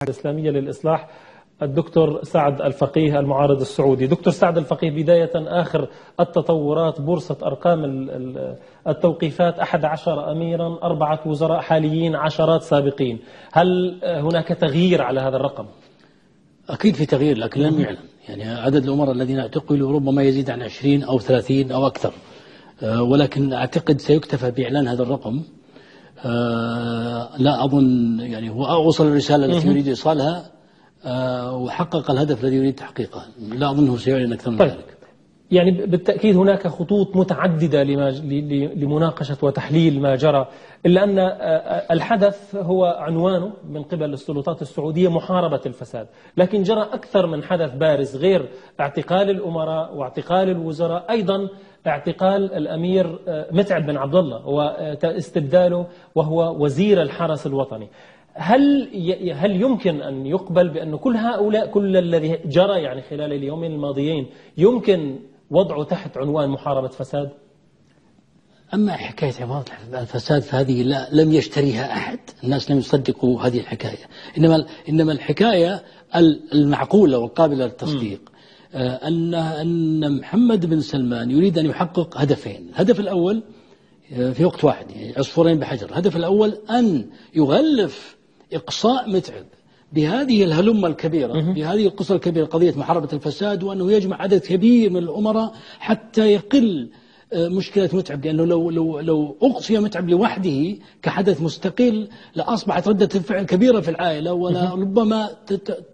الإسلامية للإصلاح الدكتور سعد الفقيه المعارض السعودي. دكتور سعد الفقيه، بداية آخر التطورات، بورصة أرقام التوقيفات: 11 أميرا، 4 وزراء حاليين، عشرات سابقين. هل هناك تغيير على هذا الرقم؟ أكيد في تغيير، لكن لم يعلن. يعني عدد الأمراء الذين اعتقلوا ربما يزيد عن 20 أو 30 أو أكثر، ولكن أعتقد سيكتفى بإعلان هذا الرقم. لا أظن، يعني هو وصل الرسالة التي يريد إيصالها وحقق الهدف الذي يريد تحقيقه. لا أظنه سيعلن أكثر من ذلك. يعني بالتأكيد هناك خطوط متعددة لمناقشة وتحليل ما جرى، إلا أن الحدث هو عنوانه من قبل السلطات السعودية محاربة الفساد، لكن جرى أكثر من حدث بارز غير اعتقال الأمراء واعتقال الوزراء، أيضا اعتقال الأمير متعب بن عبد الله واستبداله وهو وزير الحرس الوطني. هل يمكن أن يقبل بأن كل هؤلاء، كل الذي جرى يعني خلال اليومين الماضيين، يمكن وضعه تحت عنوان محاربة فساد؟ أما حكاية عبارة الفساد فهذه لم يشتريها أحد، الناس لم يصدقوا هذه الحكاية. إنما الحكاية المعقولة والقابلة للتصديق أن محمد بن سلمان يريد أن يحقق هدفين. الهدف الأول في وقت واحد، يعني عصفورين بحجر. الهدف الأول أن يغلف إقصاء متعب بهذه الهلمة الكبيرة، بهذه القصة الكبيرة، قضية محاربة الفساد، وأنه يجمع عدد كبير من الأمراء حتى يقل مشكلة متعب. لأنه لو أقصي متعب لوحده كحدث مستقل لأصبحت ردة الفعل كبيرة في العائلة، ولربما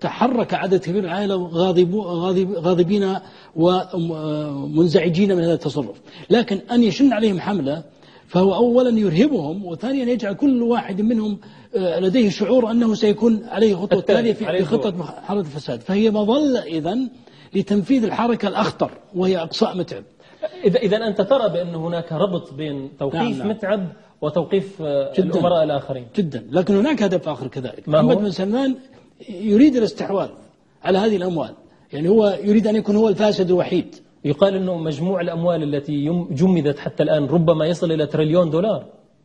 تحرك عدد كبير من العائلة غاضبين ومنزعجين من هذا التصرف. لكن أن يشن عليهم حملة فهو أولا يرهبهم، وثانيا يجعل كل واحد منهم لديه شعور أنه سيكون عليه خطوة تالية في خطة محاربة الفساد. فهي مظلة إذن لتنفيذ الحركة الأخطر وهي إقصاء متعب. إذا أنت ترى بأن هناك ربط بين توقيف متعب وتوقيف الأمراء الآخرين؟ جدا. لكن هناك هدف آخر كذلك. محمد بن سلمان يريد الاستحواذ على هذه الأموال، يعني هو يريد أن يكون هو الفاسد الوحيد. يقال أنه مجموع الأموال التي جمدت حتى الآن ربما يصل إلى $1 تريليون،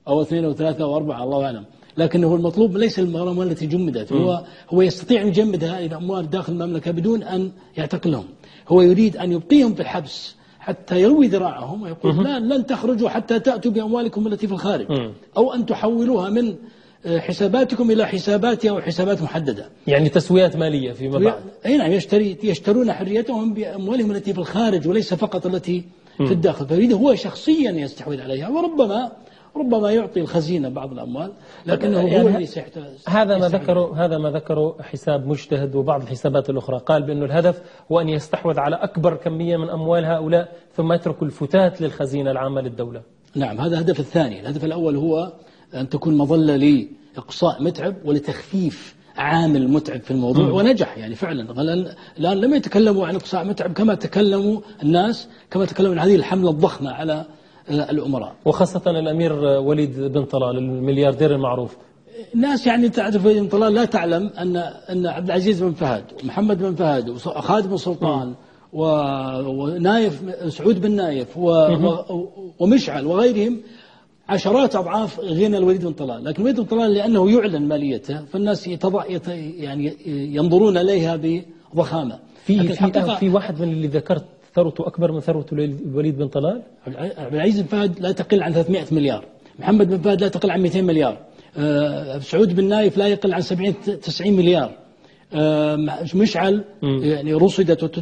أو 2 أو 3 أو 4، الله أعلم. لكنه المطلوب ليس الأموال التي جمدت، هو يستطيع أن يجمد هذه الأموال داخل المملكة بدون أن يعتقلهم. هو يريد أن يبقيهم في الحبس حتى يروي ذراعهم ويقول لن تخرجوا حتى تأتوا بأموالكم التي في الخارج، أو أن تحولوها من حساباتكم إلى حسابات أو حسابات محددة، يعني تسويات مالية فيما بعد. أي نعم، يشترون حريتهم بأموالهم التي في الخارج وليس فقط التي في الداخل. فيريد هو شخصيا يستحوذ عليها، وربما يعطي الخزينة بعض الأموال، لكنه يعني هو الذي هذا ما ذكره حساب مجتهد، وبعض الحسابات الأخرى قال بأن الهدف هو أن يستحوذ على أكبر كمية من أموال هؤلاء ثم يترك الفتات للخزينة العامة للدولة. نعم، هذا الهدف الثاني. الهدف الأول هو أن تكون مظلة لإقصاء متعب ولتخفيف عامل متعب في الموضوع، ونجح يعني فعلا. الآن لم يتكلموا عن إقصاء متعب كما تكلموا الناس، كما تكلموا عن هذه الحملة الضخمة على الأمراء، وخاصة الأمير وليد بن طلال الملياردير المعروف. الناس يعني تعرف وليد بن طلال لا تعلم أن عبد العزيز بن فهد ومحمد بن فهد وخالد بن سلطان ونايف سعود بن نايف ومشعل وغيرهم عشرات أضعاف غنى الوليد بن طلال. لكن الوليد بن طلال لأنه يعلن ماليته فالناس يعني ينظرون إليها بضخامة. في واحد من اللي ذكرت ثروته أكبر من ثروة الوليد بن طلال. عبد العزيز بن فهد لا تقل عن 300 مليار، محمد بن فهد لا تقل عن 200 مليار، سعود بن نايف لا يقل عن 70-90 مليار، مشعل يعني رصدت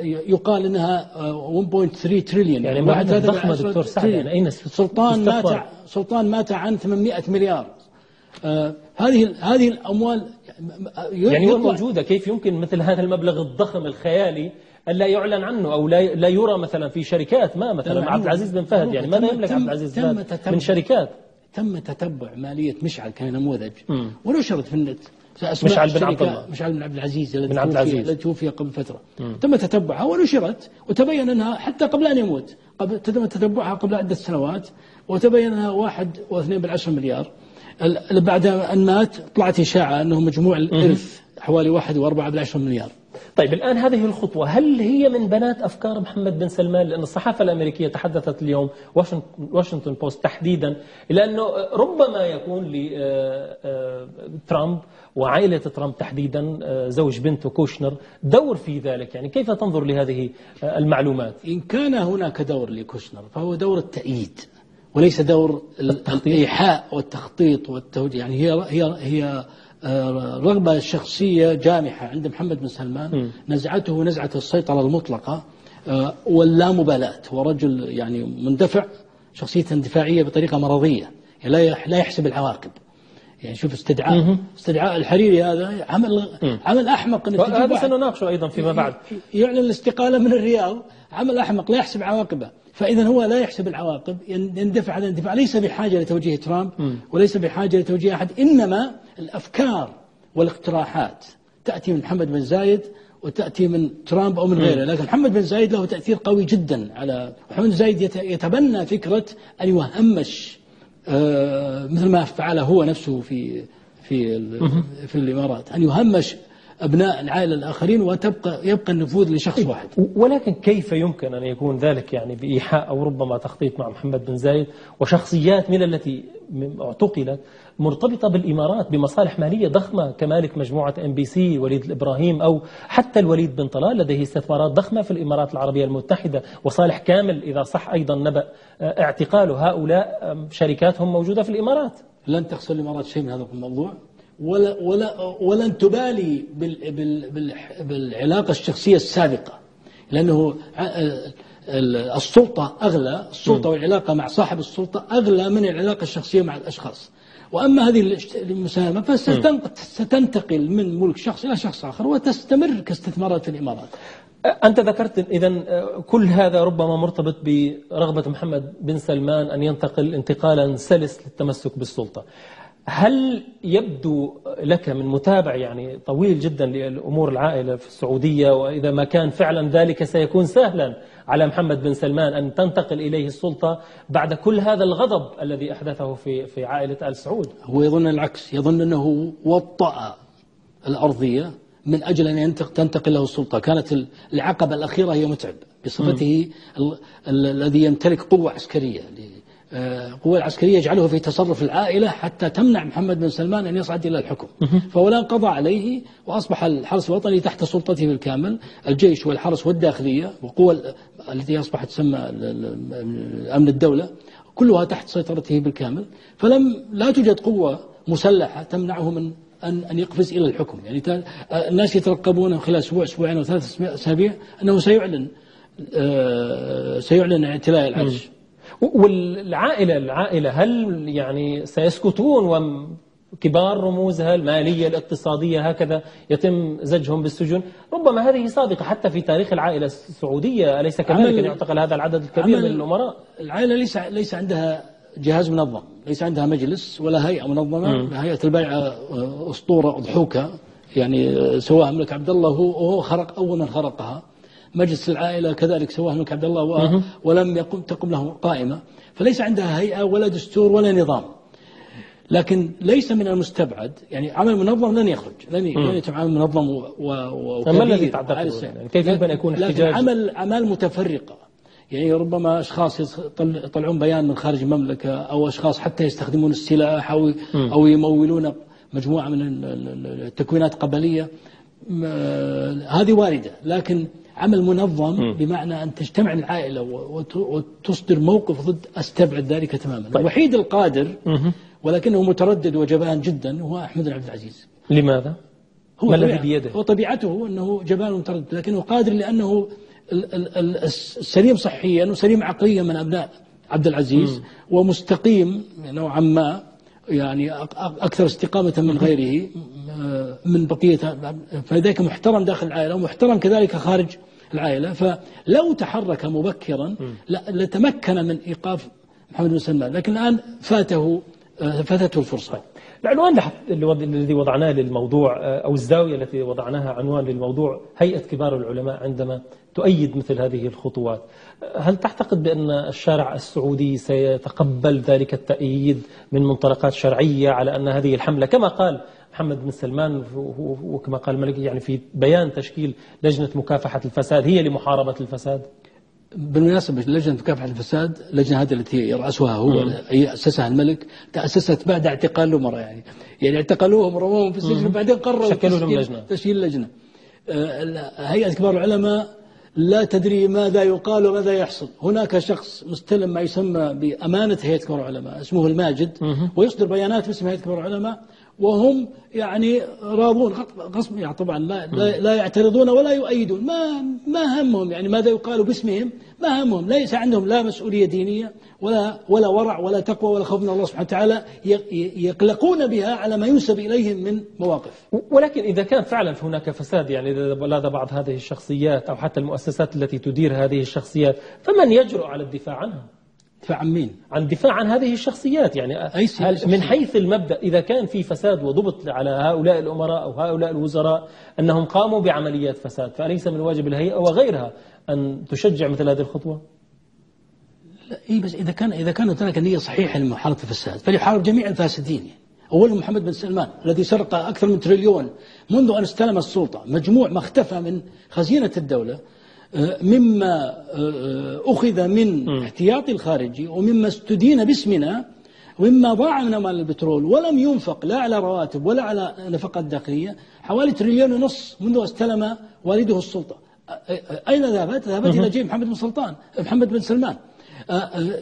يقال انها 1.3 تريليون، يعني واحد ضخمة دكتور سعد. يعني أين سلطان مات عن 800 مليار. هذه الأموال يعني موجودة. كيف يمكن مثل هذا المبلغ الضخم الخيالي ألا يعلن عنه أو لا يرى مثلا في شركات ما مثلا عبد العزيز بن فهد؟ يعني ماذا يملك عبد العزيز من شركات؟ تم تتبع مالية مشعل كنموذج ونشرت في النت. مشعل بن عبد الله، مشعل بن عبد العزيز الذي توفي قبل فترة. تم تتبعها ونشرت، وتبين أنها حتى قبل أن يموت تم تتبعها قبل عدة سنوات، وتبين أنها 1.2 مليار. بعد أن مات طلعت إشاعة أنه مجموع الإرث حوالي 1.4 مليار. طيب الآن هذه الخطوة هل هي من بنات أفكار محمد بن سلمان؟ لأن الصحافة الأمريكية تحدثت اليوم، واشنطن بوست تحديدا، إلى أنه ربما يكون لترامب وعائلة ترامب تحديدا زوج بنته كوشنر دور في ذلك؟ يعني كيف تنظر لهذه المعلومات؟ إن كان هناك دور لكوشنر فهو دور التأييد وليس دور الإيحاء والتخطيط والتوجيه. يعني هي رغبة شخصية جامحة عند محمد بن سلمان، نزعته نزعة السيطرة المطلقة واللامبالاة. هو رجل يعني مندفع، شخصية اندفاعية بطريقة مرضية، يعني لا يحسب العواقب. يعني شوف استدعاء الحريري هذا عمل أحمق. هذا سنناقشه أيضا فيما بعد. يعلن الاستقالة من الرياض، عمل أحمق لا يحسب عواقبه. فإذا هو لا يحسب العواقب، يندفع هذا الاندفاع. ليس بحاجة لتوجيه ترامب وليس بحاجة لتوجيه أحد، إنما الأفكار والاقتراحات تأتي من محمد بن زايد وتأتي من ترامب أو من غيره. لكن محمد بن زايد له تأثير قوي جدا على محمد بن زايد. يتبنى فكرة أن يهمش مثل ما فعله هو نفسه في الإمارات، أن يهمش أبناء العائلة الآخرين يبقى النفوذ لشخص واحد. ولكن كيف يمكن أن يكون ذلك يعني بإيحاء أو ربما تخطيط مع محمد بن زايد وشخصيات من التي اعتقلت مرتبطة بالإمارات بمصالح مالية ضخمة كمالك مجموعة MBC وليد الإبراهيم، أو حتى الوليد بن طلال لديه استثمارات ضخمة في الإمارات العربية المتحدة، وصالح كامل إذا صح أيضا نبأ اعتقال هؤلاء شركاتهم موجودة في الإمارات. لن تخسر الإمارات شيء من هذا الموضوع، ولن تبالي بالعلاقة الشخصية السابقة، لأنه السلطة أغلى، السلطة والعلاقة مع صاحب السلطة أغلى من العلاقة الشخصية مع الأشخاص. وأما هذه المساهمة فستنتقل من ملك شخص إلى شخص آخر وتستمر كاستثمارات في الإمارات. أنت ذكرت إذن كل هذا ربما مرتبط برغبة محمد بن سلمان أن ينتقل انتقالا سلس للتمسك بالسلطة. هل يبدو لك من متابع يعني طويل جدا لأمور العائلة في السعودية، وإذا ما كان فعلا ذلك سيكون سهلا على محمد بن سلمان أن تنتقل إليه السلطة بعد كل هذا الغضب الذي أحدثه في عائلة آل سعود؟ هو يظن العكس، يظن أنه وطأ الأرضية من أجل أن تنتقل له السلطة. كانت العقبة الأخيرة هي متعب بصفته الذي يمتلك قوة عسكرية. القوة العسكرية يجعله في تصرف العائلة حتى تمنع محمد بن سلمان أن يصعد إلى الحكم. فولا قضى عليه وأصبح الحرس الوطني تحت سلطته بالكامل، الجيش والحرس والداخلية وقوة التي أصبحت تسمى أمن الدولة كلها تحت سيطرته بالكامل. لا توجد قوة مسلحة تمنعه من أن يقفز إلى الحكم. يعني الناس يترقبون خلال أسبوع أسبوعين أو 3 أسابيع أنه سيعلن اعتلاء العرش. والعائلة هل يعني سيسكتون وكبار رموزها المالية الاقتصادية هكذا يتم زجهم بالسجن؟ ربما هذه سابقة حتى في تاريخ العائلة السعودية، أليس كذلك أن يعتقل هذا العدد الكبير من الأمراء؟ العائلة ليس عندها جهاز منظم، ليس عندها مجلس ولا هيئة منظمة. هيئة البيعة أسطورة أضحوكة يعني سواها الملك عبد الله، وهو خرق أول من خرقها. مجلس العائلة كذلك سواه الملك عبد الله ولم تقم له قائمة. فليس عندها هيئة ولا دستور ولا نظام. لكن ليس من المستبعد يعني عمل منظم لن يخرج، لن يتم عمل منظم ما الذي تعتقد يعني كيف يمكن أن يكون احتجاج؟ أعمال متفرقة. يعني ربما أشخاص يطلعون بيان من خارج المملكة، أو أشخاص حتى يستخدمون السلاح أو يمولون مجموعة من التكوينات قبلية. هذه واردة، لكن عمل منظم بمعنى أن تجتمع العائلة وتصدر موقف ضد، أستبعد ذلك تماما. طيب. الوحيد القادر ولكنه متردد وجبان جدا هو أحمد بن عبد العزيز. لماذا؟ ما الذي بيده؟ وطبيعته أنه جبان ومتردد، لكنه قادر لأنه السليم صحيا وسليم عقليا من أبناء عبد العزيز ومستقيم نوعا ما، يعني أكثر استقامة من غيره من بقية، فلذلك محترم داخل العائلة ومحترم كذلك خارج العائلة. فلو تحرك مبكرا لتمكن من إيقاف محمد بن سلمان، لكن الآن فاتته الفرصة. العنوان الذي وضعناه للموضوع أو الزاوية التي وضعناها عنوان للموضوع هيئة كبار العلماء عندما تؤيد مثل هذه الخطوات، هل تعتقد بأن الشارع السعودي سيتقبل ذلك التأييد من منطلقات شرعية على أن هذه الحملة كما قال محمد بن سلمان وكما قال الملك يعني في بيان تشكيل لجنة مكافحة الفساد هي لمحاربة الفساد؟ بالمناسبة لجنة مكافحة الفساد، اللجنة هذه التي يرأسها هو أسسها الملك، تأسست بعد اعتقال الأمراء، يعني اعتقلوهم ورموهم في السجن وبعدين قرروا تشكيل لجنة. هيئة كبار العلماء لا تدري ماذا يقال وماذا يحصل. هناك شخص مستلم ما يسمى بأمانة هيئة كبار العلماء اسمه الماجد، ويصدر بيانات باسم هيئة كبار العلماء، وهم يعني راضون غصب، يعني طبعا لا يعترضون ولا يؤيدون، ما همهم يعني ماذا يقال باسمهم، ما همهم، ليس عندهم لا مسؤولية دينية ولا ورع ولا تقوى ولا خوف من الله سبحانه وتعالى يقلقون بها على ما ينسب إليهم من مواقف. ولكن إذا كان فعلا هناك فساد، يعني لدى بعض هذه الشخصيات أو حتى المؤسسات التي تدير هذه الشخصيات، فمن يجرؤ على الدفاع عنها؟ دفاع عن مين؟ عن الدفاع عن هذه الشخصيات، يعني من حيث المبدأ إذا كان في فساد وضبط على هؤلاء الأمراء أو هؤلاء الوزراء أنهم قاموا بعمليات فساد، فأليس من واجب الهيئة وغيرها أن تشجع مثل هذه الخطوة؟ لا، بس إذا كانت هناك نية صحيحة لمحاربة الفساد فليحارب جميع الفاسدين. أول محمد بن سلمان الذي سرق أكثر من تريليون منذ أن استلم السلطة، مجموع ما اختفى من خزينة الدولة، مما أخذ من احتياطي الخارجي ومما استدين باسمنا ومما ضاع من أموال البترول ولم ينفق لا على رواتب ولا على نفقات داخلية، حوالي 1.5 تريليون منذ استلم والده السلطة. أين ذهبت؟ ذهبت إلى جيب محمد بن سلمان.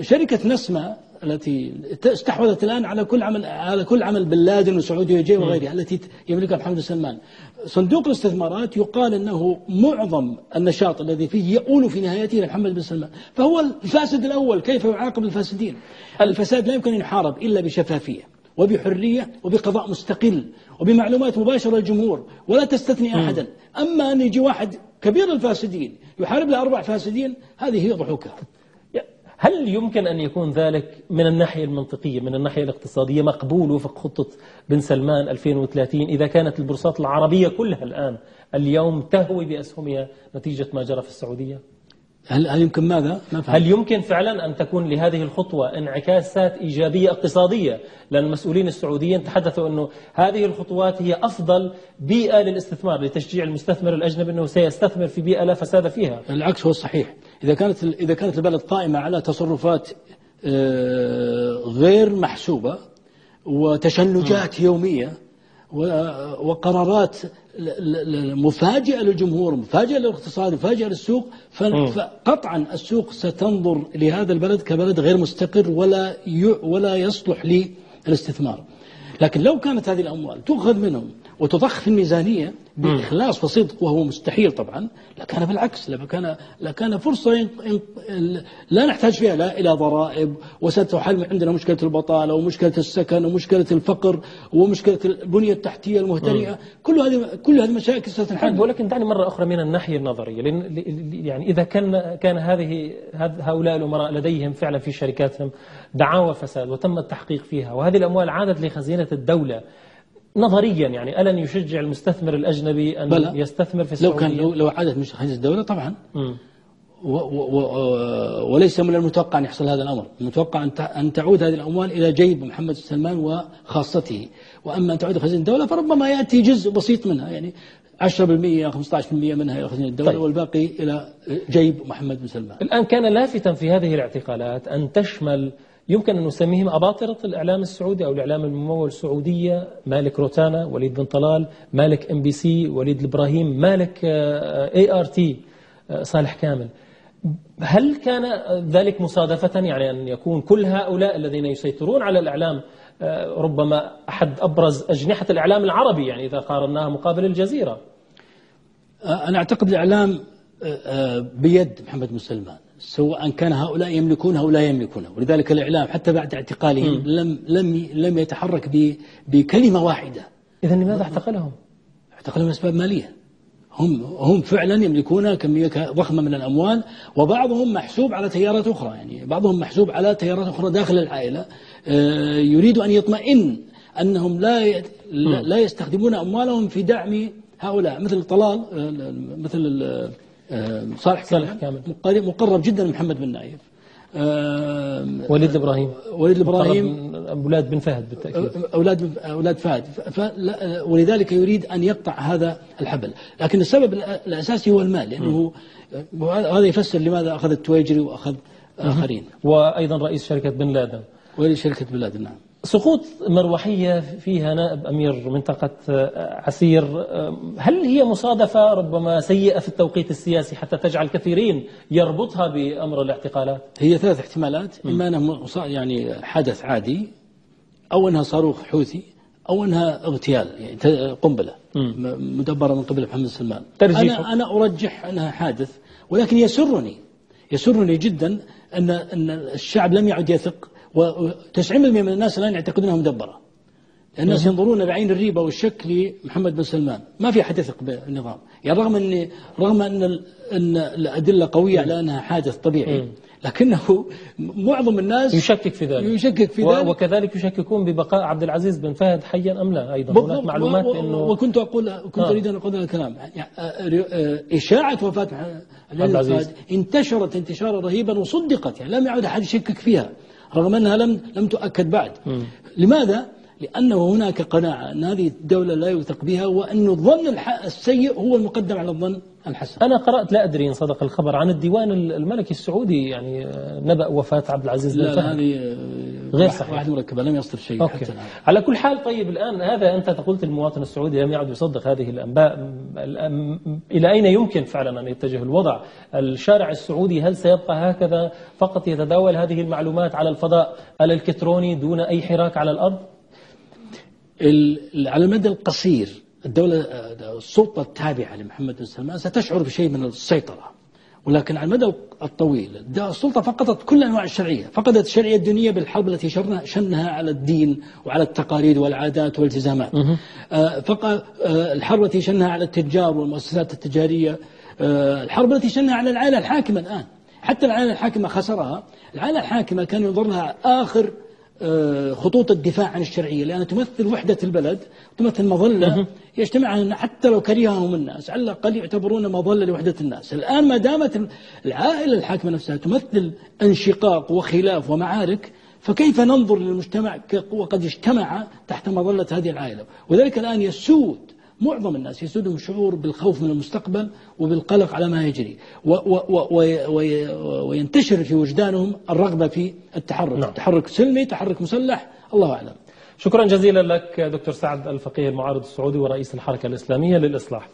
شركة نسمة التي استحوذت الآن على كل عمل بن لادن وسعودي وجي وغيرها التي يملكها محمد بن سلمان. صندوق الاستثمارات يقال أنه معظم النشاط الذي فيه يؤول في نهايته لمحمد بن سلمان، فهو الفاسد الأول. كيف يعاقب الفاسدين؟ الفساد لا يمكن أن يحارب إلا بشفافية وبحرية وبقضاء مستقل وبمعلومات مباشرة للجمهور ولا تستثني أحدا. أما أن يجي واحد كبير الفاسدين يحارب له 4 فاسدين، هذه هي ضحوكة. هل يمكن أن يكون ذلك من الناحية المنطقية، من الناحية الاقتصادية، مقبول وفق خطة بن سلمان 2030 إذا كانت البورصات العربية كلها الآن اليوم تهوي بأسهمها نتيجة ما جرى في السعودية؟ هل يمكن ماذا؟ هل يمكن فعلا أن تكون لهذه الخطوة انعكاسات إيجابية اقتصادية؟ لأن المسؤولين السعوديين تحدثوا أنه هذه الخطوات هي أفضل بيئة للاستثمار، لتشجيع المستثمر الأجنبي أنه سيستثمر في بيئة لا فساد فيها. العكس هو الصحيح. إذا كانت البلد قائمة على تصرفات غير محسوبة وتشنجات يومية وقرارات مفاجئة للجمهور، مفاجئة للاقتصاد، مفاجئة للسوق، فقطعا السوق ستنظر لهذا البلد كبلد غير مستقر ولا يصلح للاستثمار. لكن لو كانت هذه الأموال تؤخذ منهم وتضخ في الميزانية بإخلاص وصدق، وهو مستحيل طبعا، لكان بالعكس، لكان فرصة لا نحتاج فيها لا إلى ضرائب، وستحل عندنا مشكلة البطالة ومشكلة السكن ومشكلة الفقر ومشكلة البنية التحتية المهترئة. كل هذه المشاكل ستنحل. ولكن دعني مرة أخرى من الناحية النظرية، يعني إذا كان هؤلاء الأمراء لديهم فعلا في شركاتهم دعاوى فساد وتم التحقيق فيها، وهذه الأموال عادت لخزينة الدولة، نظريا يعني ألن يشجع المستثمر الأجنبي أن يستثمر في السعودية؟ لو عادت مش خزينة الدولة طبعا. وليس من المتوقع أن يحصل هذا الأمر. المتوقع أن تعود هذه الأموال إلى جيب محمد بن سلمان وخاصته، وأما أن تعود خزينة الدولة فربما يأتي جزء بسيط منها، يعني 10% 15% منها إلى خزينة الدولة. طيب. والباقي إلى جيب محمد بن سلمان. الآن كان لافتا في هذه الاعتقالات أن تشمل، يمكن أن نسميهم أباطرة الإعلام السعودي أو الإعلام الممول السعودية، مالك روتانا، وليد بن طلال، مالك MBC، وليد الإبراهيم، مالك ART، صالح كامل. هل كان ذلك مصادفة، يعني أن يكون كل هؤلاء الذين يسيطرون على الإعلام ربما أحد أبرز أجنحة الإعلام العربي، يعني إذا قارناها مقابل الجزيرة؟ أنا أعتقد الإعلام بيد محمد بن سلمان، سواء كان هؤلاء يملكونه أو لا يملكونه. ولذلك الإعلام حتى بعد اعتقالهم لم يتحرك بكلمة واحدة. إذن لماذا اعتقلهم؟ اعتقلهم أسباب مالية. هم فعلا يملكون كمية ضخمة من الأموال، وبعضهم محسوب على تيارات أخرى، يعني بعضهم محسوب على تيارات أخرى داخل العائلة، يريد أن يطمئن أنهم لا يستخدمون أموالهم في دعم هؤلاء، مثل طلال، مثل صالح كامل مقرب جدا من محمد بن نايف، وليد الإبراهيم، أولاد بن فهد بالتأكيد، أولاد فهد، ولذلك يريد أن يقطع هذا الحبل. لكن السبب الأساسي هو المال، لأنه هذا يفسر لماذا أخذ التويجري وأخذ آخرين، وأيضا رئيس شركة بن لادن. ورئيس شركة بن لادن، نعم. سقوط مروحية فيها نائب أمير منطقة عسير، هل هي مصادفة ربما سيئة في التوقيت السياسي حتى تجعل كثيرين يربطها بأمر الاعتقالات؟ هي ثلاث احتمالات، إما أنها يعني حدث عادي، أو أنها صاروخ حوثي، أو أنها اغتيال، يعني قنبلة مدبرة من قبل محمد سلمان. أنا أرجح أنها حادث، ولكن يسرني جدا أن الشعب لم يعد يثق، و90% من الناس الآن يعتقدونها مدبرة. الناس ينظرون بعين الريبة والشك لمحمد بن سلمان، ما في أحد يثق بالنظام، يعني رغم أن الأدلة قوية على أنها حادث طبيعي، لكنه معظم الناس يشكك في ذلك. وكذلك يشككون ببقاء عبد العزيز بن فهد حيا أم لا. أيضا هناك معلومات إنه وكنت أريد أن أقول هذا الكلام. إشاعة وفاة عبد العزيز انتشرت انتشارا رهيبا وصدقت، يعني لم يعد أحد يشكك فيها رغم أنها لم تؤكد بعد. لماذا؟ لأنه هناك قناعة أن هذه الدولة لا يوثق بها، وأن الظن السيء هو المقدم على الظن الحسن. أنا قرأت، لا أدري إن صدق الخبر، عن الديوان الملكي السعودي يعني نبأ وفاة عبد العزيز بن فهد. لا، هذه غير صحيح، واحد مركبة، لم يصدر شيء حتى الآن. على كل حال، طيب الآن هذا أنت قلت المواطن السعودي لم يعد يصدق هذه الأنباء، إلى أين يمكن فعلا أن يتجه الوضع؟ الشارع السعودي هل سيبقى هكذا فقط يتداول هذه المعلومات على الفضاء الإلكتروني دون أي حراك على الأرض؟ على المدى القصير السلطة التابعة لمحمد بن سلمان ستشعر بشيء من السيطرة، ولكن على المدى الطويل السلطة فقدت كل أنواع الشرعية، فقدت الشرعية الدينية بالحرب التي شنها على الدين وعلى التقاليد والعادات والالتزامات، الحرب التي شنها على التجار والمؤسسات التجارية، الحرب التي شنها على العائلة الحاكمة. الآن حتى العائلة الحاكمة خسرها. العائلة الحاكمة كان ينظر لها آخر خطوط الدفاع عن الشرعية، لأنها تمثل وحدة البلد، تمثل مظلة يجتمع حتى لو كرههم الناس، على الأقل يعتبرون مظلة لوحدة الناس. الآن ما دامت العائلة الحاكمة نفسها تمثل انشقاق وخلاف ومعارك، فكيف ننظر للمجتمع وقد اجتمع تحت مظلة هذه العائلة؟ وذلك الآن يسود معظم الناس، يسودهم شعور بالخوف من المستقبل وبالقلق على ما يجري، وينتشر في وجدانهم الرغبة في التحرك. نعم. تحرك سلمي، تحرك مسلح، الله أعلم. شكرا جزيلا لك دكتور سعد الفقيه، المعارض السعودي ورئيس الحركة الإسلامية للإصلاح.